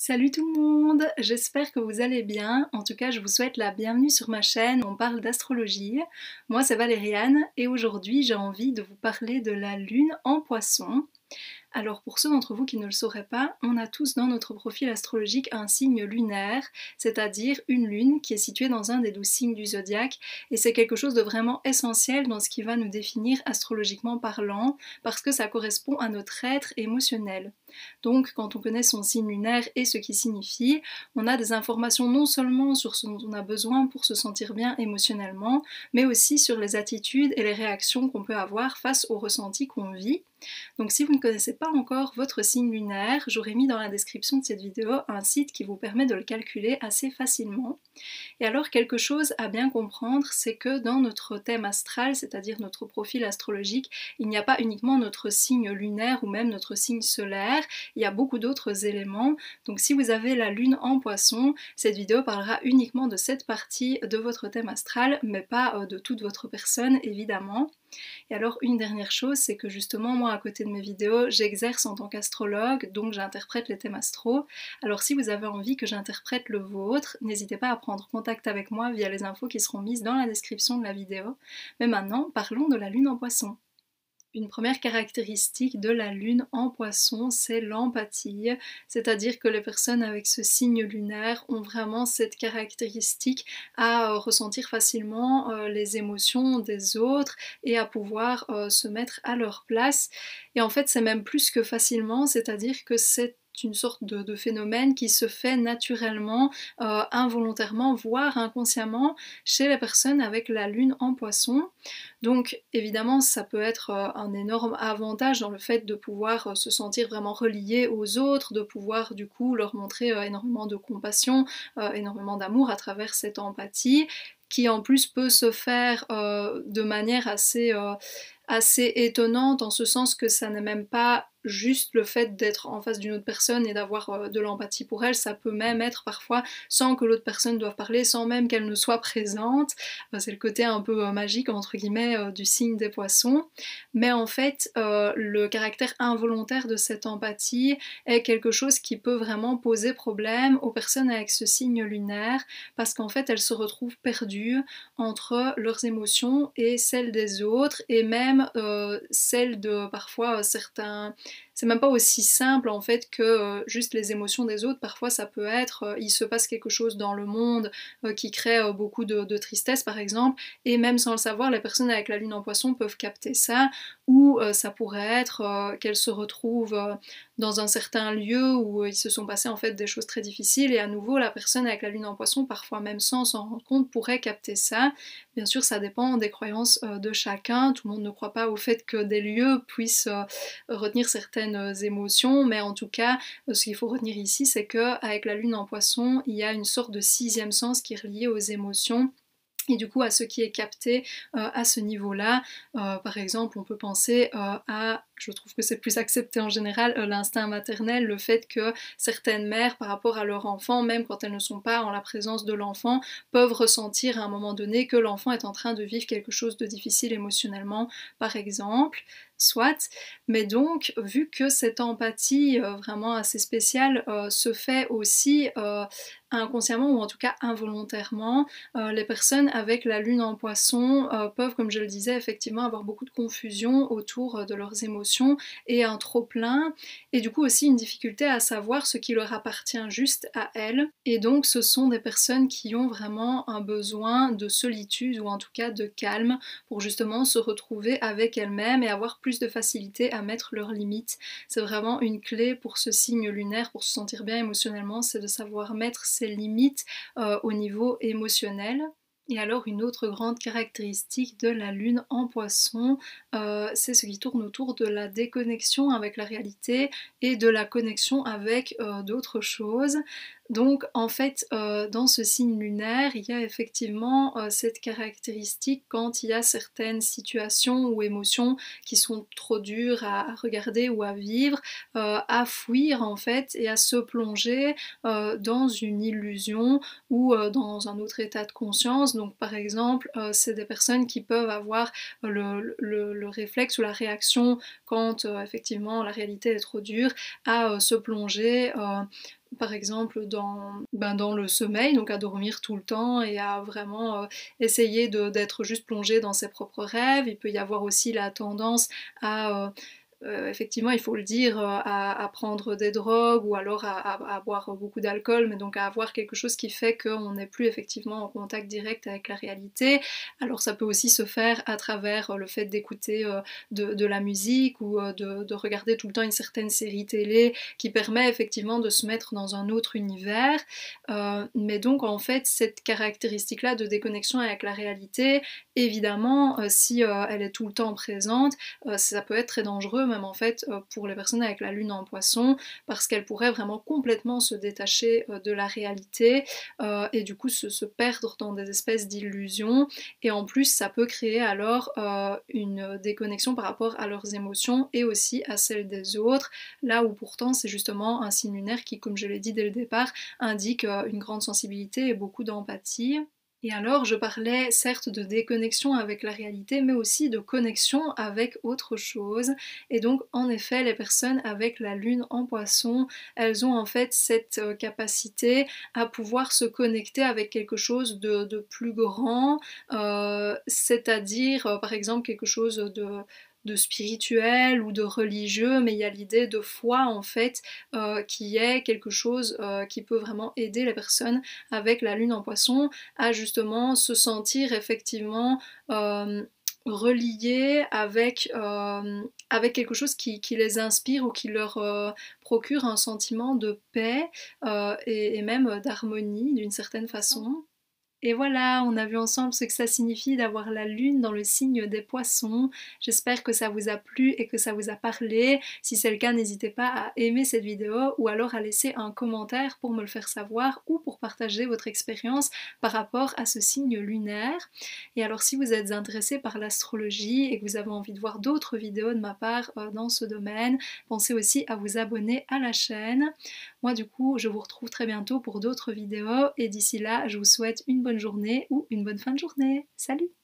Salut tout le monde, j'espère que vous allez bien. En tout cas, je vous souhaite la bienvenue sur ma chaîne où on parle d'astrologie. Moi, c'est Valériane et aujourd'hui, j'ai envie de vous parler de la lune en poisson. Alors pour ceux d'entre vous qui ne le sauraient pas, on a tous dans notre profil astrologique un signe lunaire, c'est-à-dire une lune qui est située dans un des 12 signes du zodiaque, et c'est quelque chose de vraiment essentiel dans ce qui va nous définir astrologiquement parlant, parce que ça correspond à notre être émotionnel. Donc quand on connaît son signe lunaire et ce qu'il signifie, on a des informations non seulement sur ce dont on a besoin pour se sentir bien émotionnellement, mais aussi sur les attitudes et les réactions qu'on peut avoir face aux ressentis qu'on vit. Donc si vous ne connaissez pas encore votre signe lunaire, j'aurais mis dans la description de cette vidéo un site qui vous permet de le calculer assez facilement. Et alors quelque chose à bien comprendre, c'est que dans notre thème astral, c'est-à-dire notre profil astrologique, il n'y a pas uniquement notre signe lunaire ou même notre signe solaire, il y a beaucoup d'autres éléments. Donc si vous avez la lune en poisson, cette vidéo parlera uniquement de cette partie de votre thème astral, mais pas de toute votre personne évidemment. Et alors une dernière chose, c'est que justement moi à côté de mes vidéos, j'exerce en tant qu'astrologue, donc j'interprète les thèmes astro. Alors si vous avez envie que j'interprète le vôtre, n'hésitez pas à prendre contact avec moi via les infos qui seront mises dans la description de la vidéo. Mais maintenant, parlons de la lune en poisson. Une première caractéristique de la lune en poisson, c'est l'empathie, c'est-à-dire que les personnes avec ce signe lunaire ont vraiment cette caractéristique à ressentir facilement les émotions des autres et à pouvoir se mettre à leur place. Et en fait, c'est même plus que facilement, c'est-à-dire que c'est une sorte de phénomène qui se fait naturellement, involontairement, voire inconsciemment chez les personnes avec la lune en poisson. Donc évidemment, ça peut être un énorme avantage dans le fait de pouvoir se sentir vraiment relié aux autres, de pouvoir du coup leur montrer énormément de compassion, énormément d'amour à travers cette empathie, qui en plus peut se faire de manière assez étonnante, en ce sens que ça n'est même pas juste le fait d'être en face d'une autre personne et d'avoir de l'empathie pour elle, ça peut même être parfois sans que l'autre personne doive parler, sans même qu'elle ne soit présente. C'est le côté un peu magique entre guillemets du signe des poissons. Mais en fait, le caractère involontaire de cette empathie est quelque chose qui peut vraiment poser problème aux personnes avec ce signe lunaire, parce qu'en fait elles se retrouvent perdues entre leurs émotions et celles des autres, et même celles de parfois certains. C'est même pas aussi simple en fait que juste les émotions des autres. Parfois ça peut être, il se passe quelque chose dans le monde qui crée beaucoup de tristesse par exemple, et même sans le savoir, les personnes avec la lune en poisson peuvent capter ça, ou ça pourrait être qu'elles se retrouvent dans un certain lieu où il se sont passés en fait des choses très difficiles, et à nouveau la personne avec la lune en poisson, parfois même sans s'en rendre compte, pourrait capter ça. Bien sûr, ça dépend des croyances de chacun, tout le monde ne croit pas au fait que des lieux puissent retenir certaines émotions, mais en tout cas, ce qu'il faut retenir ici, c'est qu'avec la lune en poisson, il y a une sorte de sixième sens qui est relié aux émotions, et du coup à ce qui est capté à ce niveau-là. Par exemple, on peut penser à, je trouve que c'est plus accepté en général, l'instinct maternel, le fait que certaines mères, par rapport à leur enfant, même quand elles ne sont pas en la présence de l'enfant, peuvent ressentir à un moment donné que l'enfant est en train de vivre quelque chose de difficile émotionnellement, par exemple. Soit, mais donc, vu que cette empathie vraiment assez spéciale se fait aussi inconsciemment, ou en tout cas involontairement, les personnes avec la lune en poisson peuvent, comme je le disais, effectivement avoir beaucoup de confusion autour de leurs émotions et un trop-plein, et du coup aussi une difficulté à savoir ce qui leur appartient juste à elles. Et donc ce sont des personnes qui ont vraiment un besoin de solitude, ou en tout cas de calme, pour justement se retrouver avec elles-mêmes et avoir plus de facilité à mettre leurs limites. C'est vraiment une clé pour ce signe lunaire, pour se sentir bien émotionnellement, c'est de savoir mettre ses limites au niveau émotionnel. Et alors une autre grande caractéristique de la lune en poisson, c'est ce qui tourne autour de la déconnexion avec la réalité et de la connexion avec d'autres choses. Donc en fait, dans ce signe lunaire, il y a effectivement cette caractéristique quand il y a certaines situations ou émotions qui sont trop dures à regarder ou à vivre, à fuir en fait et à se plonger dans une illusion ou dans un autre état de conscience. Donc par exemple, c'est des personnes qui peuvent avoir le réflexe ou la réaction quand effectivement la réalité est trop dure, à se plonger par exemple dans le sommeil, donc à dormir tout le temps et à vraiment essayer d'être juste plongé dans ses propres rêves. Il peut y avoir aussi la tendance à effectivement, il faut le dire, à prendre des drogues ou alors à boire beaucoup d'alcool, mais donc à avoir quelque chose qui fait qu'on n'est plus effectivement en contact direct avec la réalité. Alors ça peut aussi se faire à travers le fait d'écouter de la musique ou de regarder tout le temps une certaine série télé qui permet effectivement de se mettre dans un autre univers. Mais donc en fait, cette caractéristique-là de déconnexion avec la réalité, évidemment, si elle est tout le temps présente, ça peut être très dangereux même en fait pour les personnes avec la lune en poisson parce qu'elles pourraient vraiment complètement se détacher de la réalité et du coup se perdre dans des espèces d'illusions et en plus ça peut créer alors une déconnexion par rapport à leurs émotions et aussi à celles des autres, là où pourtant c'est justement un signe lunaire qui, comme je l'ai dit dès le départ, indique une grande sensibilité et beaucoup d'empathie. Et alors, je parlais certes de déconnexion avec la réalité, mais aussi de connexion avec autre chose. Et donc, en effet, les personnes avec la lune en poisson, elles ont en fait cette capacité à pouvoir se connecter avec quelque chose de plus grand, c'est-à-dire, par exemple, quelque chose de spirituel ou de religieux, mais il y a l'idée de foi en fait qui est quelque chose qui peut vraiment aider les personnes avec la lune en poisson à justement se sentir effectivement reliés avec quelque chose qui les inspire ou qui leur procure un sentiment de paix et même d'harmonie d'une certaine façon. Et voilà, on a vu ensemble ce que ça signifie d'avoir la lune dans le signe des poissons. J'espère que ça vous a plu et que ça vous a parlé. Si c'est le cas, n'hésitez pas à aimer cette vidéo ou alors à laisser un commentaire pour me le faire savoir ou pour partager votre expérience par rapport à ce signe lunaire. Et alors si vous êtes intéressé par l'astrologie et que vous avez envie de voir d'autres vidéos de ma part dans ce domaine, pensez aussi à vous abonner à la chaîne. Moi du coup, je vous retrouve très bientôt pour d'autres vidéos et d'ici là, je vous souhaite une bonne journée ou une bonne fin de journée. Salut!